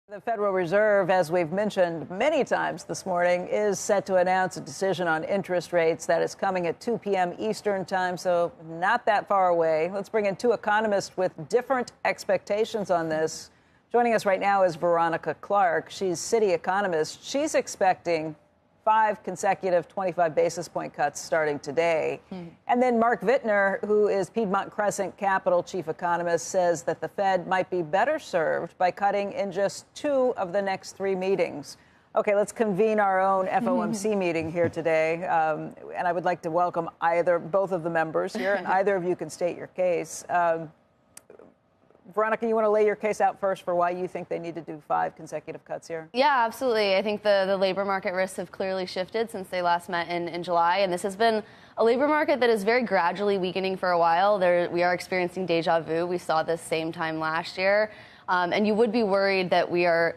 The Federal Reserve, as we've mentioned many times this morning, is set to announce a decision on interest rates that is coming at 2 p.m. Eastern time, so not that far away. Let's bring in two economists with different expectations on this. Joining us right now is Veronica Clark. She's Citi economist. She's expecting 5 consecutive 25 basis point cuts starting today. And then Mark Vitner, who is Piedmont Crescent Capital chief economist, says that the Fed might be better served by cutting in just 2 of the next 3 meetings. Okay, let's convene our own FOMC meeting here today. And I would like to welcome both of the members here, and either of you can state your case. Veronica, you want to lay your case out first for why you think they need to do 5 consecutive cuts here? Yeah, absolutely. I think the labor market risks have clearly shifted since they last met in July. And this has been a labor market that is very gradually weakening for a while. We are experiencing deja vu. We saw this same time last year. And you would be worried that we are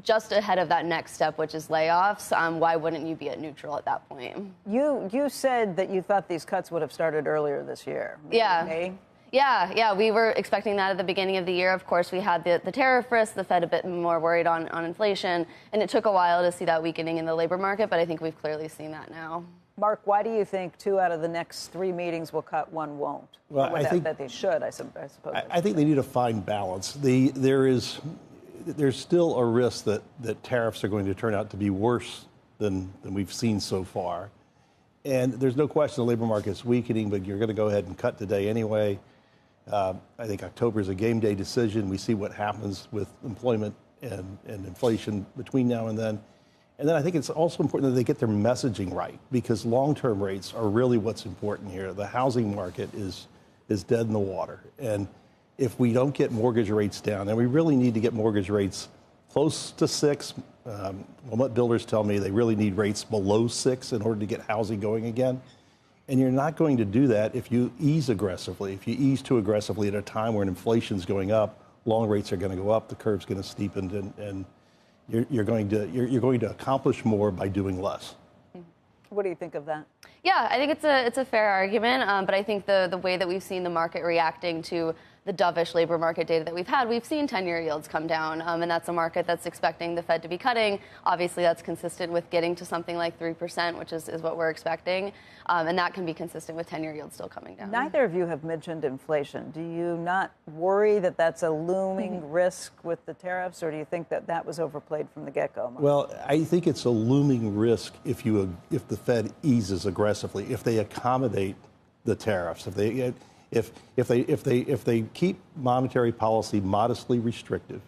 just ahead of that next step, which is layoffs. Why wouldn't you be at neutral at that point? You said that you thought these cuts would have started earlier this year. Yeah. May? Yeah, we were expecting that at the beginning of the year. Of course, we had the tariff risk, the Fed a bit more worried on inflation, and it took a while to see that weakening in the labor market, but I think we've clearly seen that now. Mark, why do you think 2 out of the next 3 meetings will cut, 1 won't? Well, I think that they should, I suppose. I think they need to find balance. There's still a risk that tariffs are going to turn out to be worse than we've seen so far. And there's no question the labor market is weakening, but you're going to go ahead and cut today anyway. I think October is a game day decision. We see what happens with employment and inflation between now and then. And then I think it's also important that they get their messaging right, because long-term rates are really what's important here. The housing market is dead in the water. And if we don't get mortgage rates down, and we really need to get mortgage rates close to 6, well, what builders tell me, they really need rates below 6 in order to get housing going again. And you're not going to do that if you ease aggressively. If you ease too aggressively at a time when inflation's going up, long rates are going to go up, the curve's going to steepen, and you're going to accomplish more by doing less. What do you think of that? Yeah, I think it's a fair argument, but I think the way that we've seen the market reacting to the dovish labor market data that we've had, we've seen 10-year yields come down, and that's a market that's expecting the Fed to be cutting. Obviously, that's consistent with getting to something like 3%, which is what we're expecting, and that can be consistent with 10-year yields still coming down. Neither of you have mentioned inflation. Do you not worry that that's a looming risk with the tariffs, or do you think that was overplayed from the get-go? Well, I think it's a looming risk if the Fed eases aggressively, if they accommodate the tariffs, if they keep monetary policy modestly restrictive,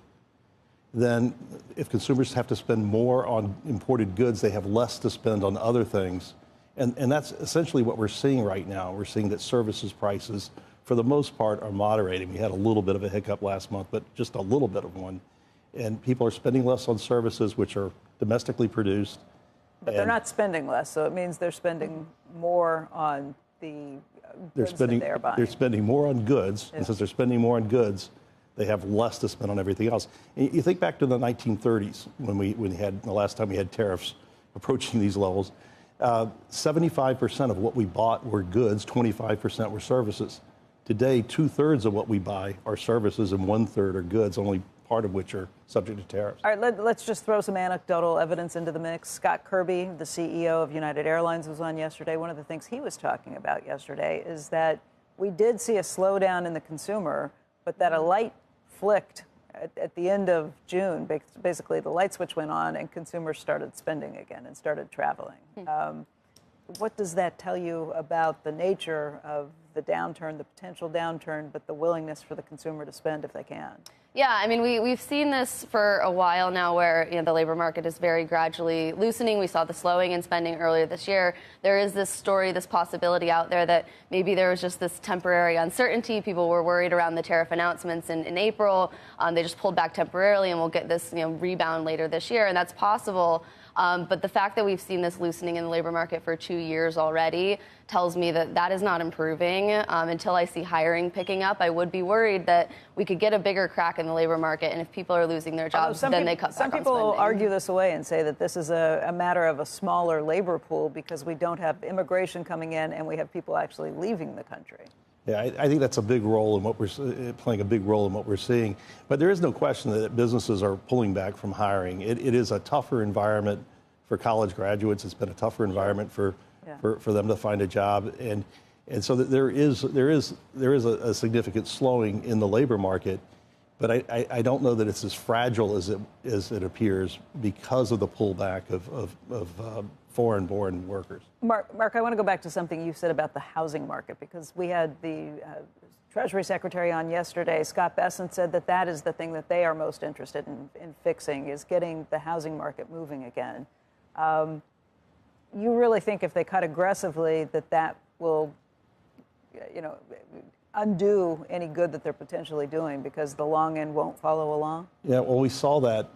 then if consumers have to spend more on imported goods, they have less to spend on other things. And that's essentially what we're seeing right now. We're seeing that services prices, for the most part, are moderating. We had a little bit of a hiccup last month, but just a little bit of one. And people are spending less on services which are domestically produced. But they're not spending less, so it means they're spending more on the goods that they're buying. They're spending more on goods, and since they're spending more on goods, they have less to spend on everything else. And you think back to the 1930s when the last time we had tariffs approaching these levels. 75% of what we bought were goods, 25% were services. Today, 2/3 of what we buy are services, and 1/3 are goods, only part of which are subject to tariffs. All right, let's just throw some anecdotal evidence into the mix. Scott Kirby, the CEO of United Airlines, was on yesterday. One of the things he was talking about yesterday is that we did see a slowdown in the consumer, but that a light flicked at the end of June. Basically, the light switch went on and consumers started spending again and started traveling. What does that tell you about the nature of the downturn, the potential downturn, but the willingness for the consumer to spend if they can? Yeah, I mean, we've seen this for a while now where the labor market is very gradually loosening. We saw the slowing in spending earlier this year. There is this story, this possibility out there that maybe there was just this temporary uncertainty. People were worried around the tariff announcements in April. They just pulled back temporarily, and we'll get this rebound later this year, and that's possible. But the fact that we've seen this loosening in the labor market for 2 years already tells me that is not improving. Until I see hiring picking up, I would be worried that we could get a bigger crack in the labor market. And if people are losing their jobs, then they cut back on spending. Some people argue this away and say that this is a matter of a smaller labor pool because we don't have immigration coming in and we have people actually leaving the country. Yeah, I think that's a big role in what we're playing a big role in what we're seeing. But there is no question that businesses are pulling back from hiring. It is a tougher environment for college graduates. It's been a tougher environment for them to find a job, and so there is a significant slowing in the labor market. But I don't know that it's as fragile as it appears because of the pullback of foreign-born workers. Mark, I want to go back to something you said about the housing market, because we had the Treasury Secretary on yesterday. Scott Bessent said that is the thing that they are most interested in fixing, is getting the housing market moving again. You really think if they cut aggressively that will, undo any good that they're potentially doing, because the long end won't follow along? Yeah, well, we saw that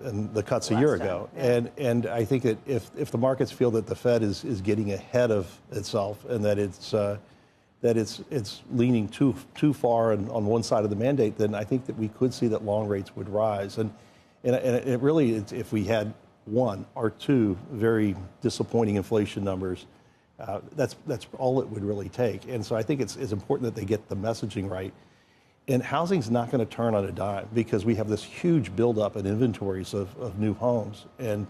in the cuts a year ago. Yeah. And I think that if the markets feel that the Fed is getting ahead of itself and that it's leaning too far on one side of the mandate, then I think that we could see that long rates would rise. And it really, if we had one or two very disappointing inflation numbers, that's all it would really take. And so I think it's important that they get the messaging right. And housing's not going to turn on a dime, because we have this huge buildup in inventories of new homes. And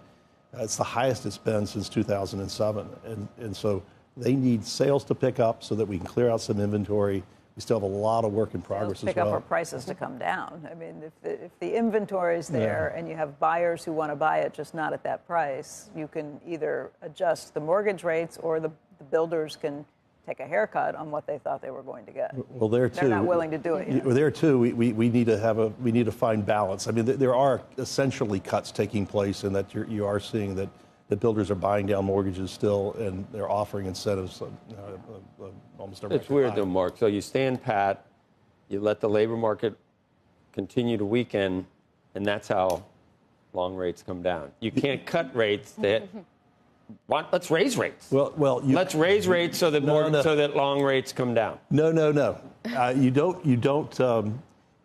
it's the highest it's been since 2007. And so they need sales to pick up so that we can clear out some inventory. We still have a lot of work in progress as well. Pick up our prices to come down. I mean, if the inventory is there and you have buyers who want to buy it, just not at that price, you can either adjust the mortgage rates, or the builders can take a haircut on what they thought they were going to get. Well, there too, they're not willing to do it yet. Well, there too, we need to find balance. I mean, there are essentially cuts taking place, in that you are seeing that the builders are buying down mortgages still, and they're offering incentives almost every. It's weird though, Mark. So you stand pat, you let the labor market continue to weaken, and that's how long rates come down. You can't cut rates. Let's raise rates. Let's raise rates so that so that long rates come down. No. You don't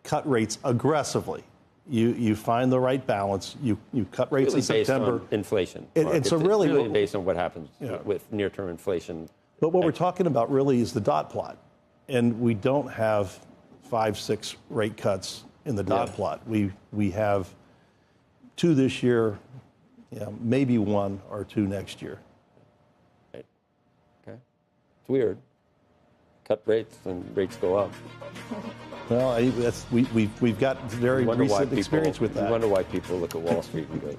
cut rates aggressively. You find the right balance. You cut rates really in September. Based on inflation. And so it's really based on what happens with near-term inflation. But what we're talking about really is the dot plot, and we don't have 5-6 rate cuts in the dot plot. We have 2 this year, maybe 1 or 2 next year. Right. Okay. It's weird. Cut rates and rates go up. Well, we've got very recent experience with that. You wonder why people look at Wall Street and go,